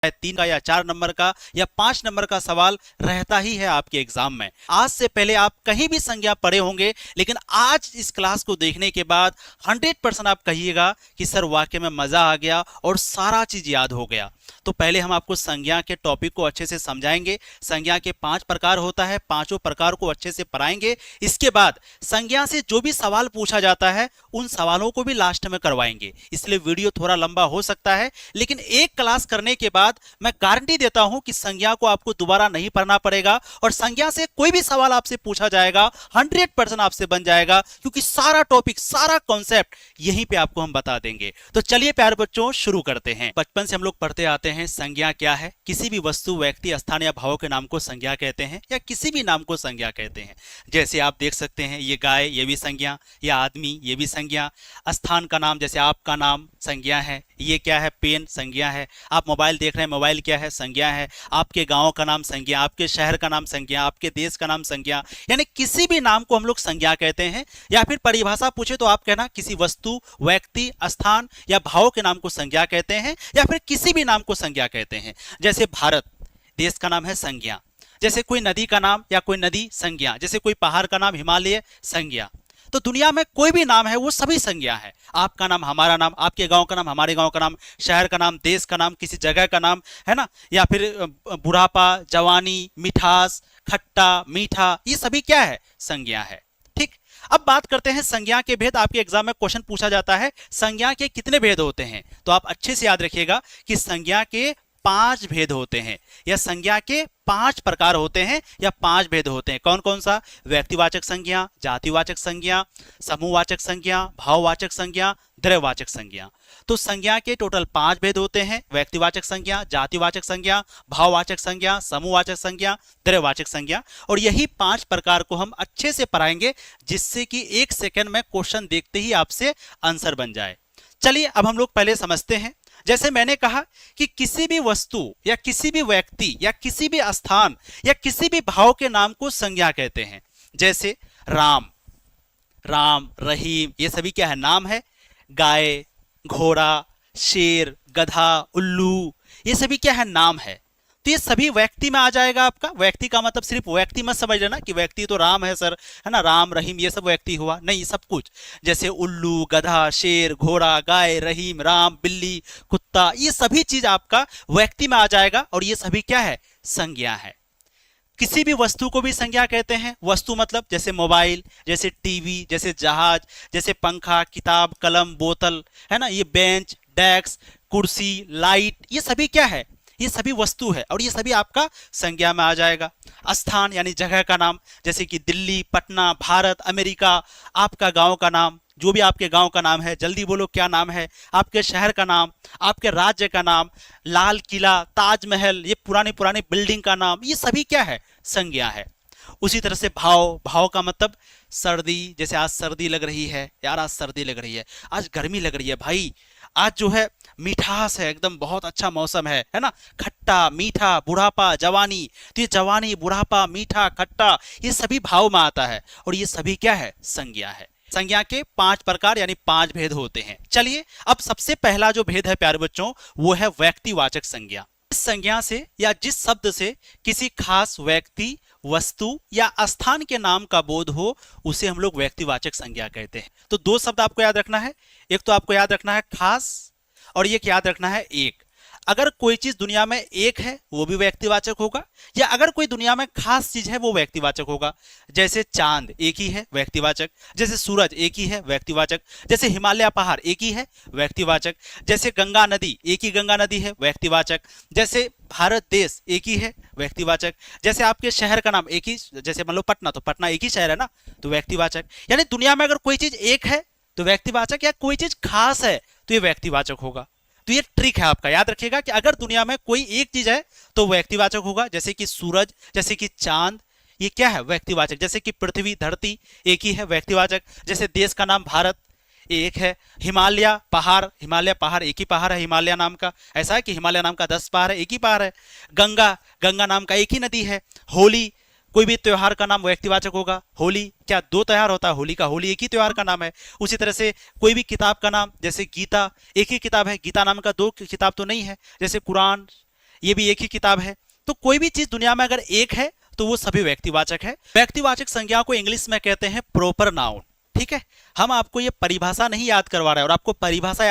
3 का या 4 नंबर का या 5 नंबर का सवाल रहता ही है आपके एग्जाम में। आज से पहले आप कहीं भी संज्ञा पढ़े होंगे, लेकिन आज इस क्लास को देखने के बाद 100% आप कहिएगा कि सर वाकई में मजा आ गया और सारा चीज याद हो गया। तो पहले हम आपको संज्ञा के टॉपिक को अच्छे से समझाएंगे। संज्ञा के 5 प्रकार होता है, पांचों प्रकार को अच्छे से पढ़ाएंगे। इसके बाद संज्ञा से जो भी सवाल पूछा जाता है उन सवालों को भी लास्ट में करवाएंगे। इसलिए वीडियो थोड़ा लंबा हो सकता है, लेकिन एक क्लास करने के बाद मैं गारंटी देता हूं कि संज्ञा को आपको दोबारा नहीं पढ़ना पड़ेगा और संज्ञा से कोई भी सवाल आपसे पूछा जाएगा 100% आपसे बन जाएगा, क्योंकि सारा टॉपिक, सारा कॉन्सेप्ट यहीं पे आपको हम बता देंगे। तो चलिए प्यारे बच्चों शुरू करते हैं। बचपन से हम लोग पढ़ते आते हैं संज्ञा क्या है। किसी भी वस्तु, व्यक्ति, स्थान या भाव के नाम को संज्ञा कहते हैं या किसी भी नाम को संज्ञा कहते हैं। जैसे आप देख सकते हैं ये गाय, ये भी संज्ञा, या आदमी, ये भी संज्ञा। स्थान का नाम जैसे आपका नाम संज्ञा है। ये क्या है? पेन संज्ञा है। आप मोबाइल देख रहे हैं, मोबाइल क्या है? संज्ञा है। आपके गांव का नाम संज्ञा, आपके शहर का नाम संज्ञा, आपके देश का नाम संज्ञा। यानी किसी भी नाम को हम लोग संज्ञा कहते हैं। या फिर परिभाषा पूछे तो आप कहना किसी वस्तु, व्यक्ति, स्थान या भाव के नाम को संज्ञा कहते हैं या फिर किसी भी नाम को संज्ञा कहते हैं। जैसे भारत देश का नाम है संज्ञा। जैसे कोई नदी का नाम या कोई नदी संज्ञा। जैसे कोई पहाड़ का नाम हिमालय संज्ञा। तो दुनिया में कोई भी नाम है वो सभी संज्ञा है। आपका नाम, हमारा नाम, आपके गांव का नाम, हमारे गांव का नाम, शहर का नाम, देश का नाम, किसी जगह का नाम, है ना। या फिर बुढ़ापा, जवानी, मिठास, खट्टा, मीठा, ये सभी क्या है? संज्ञा है। ठीक। अब बात करते हैं संज्ञा के भेद। आपके एग्जाम में क्वेश्चन पूछा जाता है संज्ञा के कितने भेद होते हैं, तो आप अच्छे से याद रखिएगा कि संज्ञा के 5 भेद होते हैं या संज्ञा के 5 प्रकार होते हैं या 5 भेद होते हैं। कौन कौन सा? व्यक्तिवाचक संज्ञा, जातिवाचक संज्ञा, समूहवाचक संज्ञा, भाववाचक संज्ञा, द्रव्यवाचक संज्ञा। तो संज्ञा के टोटल 5 भेद होते हैं। व्यक्तिवाचक संज्ञा, जातिवाचक संज्ञा, भाववाचक संज्ञा, समूहवाचक संज्ञा, द्रव्यवाचक संज्ञा। और यही 5 प्रकार को हम अच्छे से पढ़ाएंगे, जिससे कि 1 सेकंड में क्वेश्चन देखते ही आपसे आंसर बन जाए। चलिए अब हम लोग पहले समझते हैं। जैसे मैंने कहा कि किसी भी वस्तु या किसी भी व्यक्ति या किसी भी स्थान या किसी भी भाव के नाम को संज्ञा कहते हैं। जैसे राम, राम, रहीम, ये सभी क्या है? नाम है। गाय, घोड़ा, शेर, गधा, उल्लू, ये सभी क्या है? नाम है। तो ये सभी व्यक्ति में आ जाएगा आपका। व्यक्ति का मतलब सिर्फ व्यक्ति मत समझ लेना कि व्यक्ति तो राम है सर, है ना, राम, रहीम, ये सब व्यक्ति हुआ, नहीं, सब कुछ। जैसे उल्लू, गधा, शेर, घोड़ा, गाय, रहीम, राम, बिल्ली, कुत्ता, ये सभी चीज आपका व्यक्ति में आ जाएगा और ये सभी क्या है? संज्ञा है। किसी भी वस्तु को भी संज्ञा कहते हैं। वस्तु मतलब जैसे मोबाइल, जैसे टीवी, जैसे जहाज, जैसे पंखा, किताब, कलम, बोतल, है ना, ये बेंच, डेस्क, कुर्सी, लाइट, ये सभी क्या है? ये सभी वस्तु है और ये सभी आपका संज्ञा में आ जाएगा। स्थान यानी जगह का नाम, जैसे कि दिल्ली, पटना, भारत, अमेरिका। आपका गांव का नाम, जो भी आपके गांव का नाम है, जल्दी बोलो क्या नाम है? आपके शहर का नाम, आपके राज्य का नाम, लाल किला, ताजमहल, ये पुरानी पुरानी बिल्डिंग का नाम, ये सभी क्या है? संज्ञा है। उसी तरह से भाव, भाव का मतलब सर्दी, जैसे आज सर्दी लग रही है, यार आज सर्दी लग रही है, आज गर्मी लग रही है भाई, आज जो है मिठास है, एकदम बहुत अच्छा मौसम है ना। खट्टा, मीठा, बुढ़ापा, जवानी, तो ये जवानी, बुढ़ापा, मीठा, खट्टा, ये सभी भाव में आता है और ये सभी क्या है? संज्ञा है। संज्ञा के 5 प्रकार यानी 5 भेद होते हैं। चलिए अब सबसे पहला जो भेद है प्यारे बच्चों, वो है व्यक्तिवाचक संज्ञा। इस संज्ञा से या जिस शब्द से किसी खास व्यक्ति, वस्तु या स्थान के नाम का बोध हो, उसे हम लोग व्यक्तिवाचक संज्ञा कहते हैं। तो 2 शब्द आपको याद रखना है। एक तो आपको याद रखना है खास और एक याद रखना है एक। अगर कोई चीज दुनिया में एक है वो भी व्यक्तिवाचक होगा, या अगर कोई दुनिया में खास चीज है वो व्यक्तिवाचक होगा। जैसे चांद एक ही है, व्यक्तिवाचक। जैसे सूरज एक ही है, व्यक्तिवाचक। जैसे हिमालय पहाड़ एक ही है, व्यक्तिवाचक। जैसे गंगा नदी, एक ही गंगा नदी है, व्यक्तिवाचक। जैसे भारत देश एक ही है, व्यक्तिवाचक। जैसे आपके शहर का नाम एक ही, जैसे मान लो पटना, तो पटना एक ही शहर है ना, तो व्यक्तिवाचक। यानी दुनिया में अगर कोई चीज एक है तो व्यक्तिवाचक, या कोई चीज खास है तो ये व्यक्तिवाचक होगा। तो ये ट्रिक है आपका, याद रखिएगा कि अगर दुनिया में कोई एक चीज है तो व्यक्तिवाचक होगा। जैसे कि सूरज, जैसे कि चांद, ये क्या है? व्यक्तिवाचक। जैसे कि पृथ्वी, धरती एक ही है, व्यक्तिवाचक। जैसे देश का नाम भारत एक है। हिमालय पहाड़ एक ही पहाड़ है हिमालय नाम का। ऐसा है कि हिमालय नाम का 10 पहाड़ है, एक ही पहाड़ है। गंगा नाम का एक ही नदी है। होली, कोई भी त्योहार का नाम व्यक्तिवाचक होगा। होली क्या 2 त्योहार होता है? होली का, होली एक ही त्योहार का नाम है। उसी तरह से कोई भी किताब का नाम, जैसे गीता एक ही किताब है, गीता नाम का 2 किताब तो नहीं है। जैसे कुरान ये भी एक ही किताब है। तो कोई भी चीज दुनिया में अगर एक है तो वो सभी व्यक्तिवाचक है। व्यक्तिवाचक संज्ञा को इंग्लिश में कहते हैं प्रॉपर नाउन। ठीक है, हम आपको ये परिभाषा नहीं याद करवा रहे हैं, और आपको परिभाषा